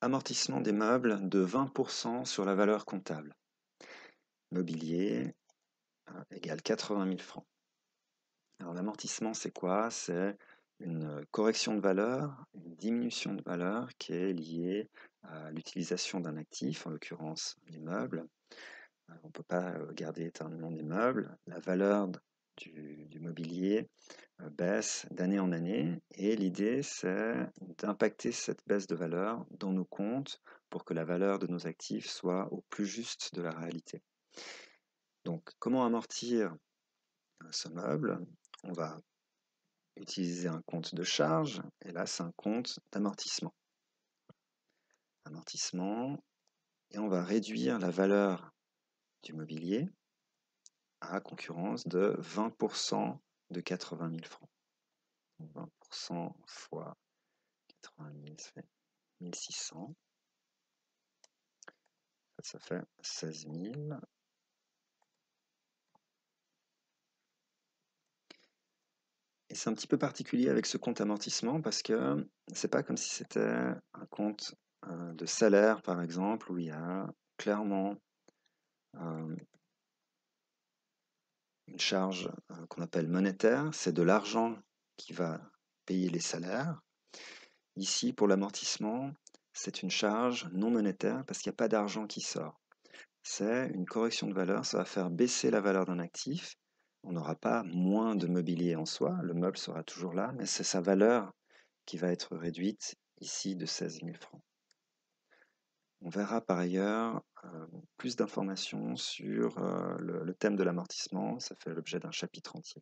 Amortissement des meubles de 20% sur la valeur comptable. Mobilier égale 80 000 francs. Alors l'amortissement, c'est quoi? C'est une correction de valeur, une diminution de valeur qui est liée à l'utilisation d'un actif, en l'occurrence les meubles. On ne peut pas garder éternellement des meubles. La valeur du mobilier baisse d'année en année et l'idée c'est d'impacter cette baisse de valeur dans nos comptes pour que la valeur de nos actifs soit au plus juste de la réalité. Donc comment amortir ce meuble? On va utiliser un compte de charge et là c'est un compte d'amortissement. Amortissement, et on va réduire la valeur du mobilier à concurrence de 20% de 80 000 francs. 20% fois 80 000, ça fait 1600. Ça fait 16 000. Et c'est un petit peu particulier avec ce compte amortissement parce que c'est pas comme si c'était un compte de salaire, par exemple, où il y a clairement une charge qu'on appelle monétaire. C'est de l'argent qui va payer les salaires. Ici, pour l'amortissement, c'est une charge non monétaire parce qu'il n'y a pas d'argent qui sort. C'est une correction de valeur, ça va faire baisser la valeur d'un actif. On n'aura pas moins de mobilier en soi, le meuble sera toujours là, mais c'est sa valeur qui va être réduite ici de 16 000 francs. On verra par ailleurs plus d'informations sur le thème de l'amortissement, ça fait l'objet d'un chapitre entier.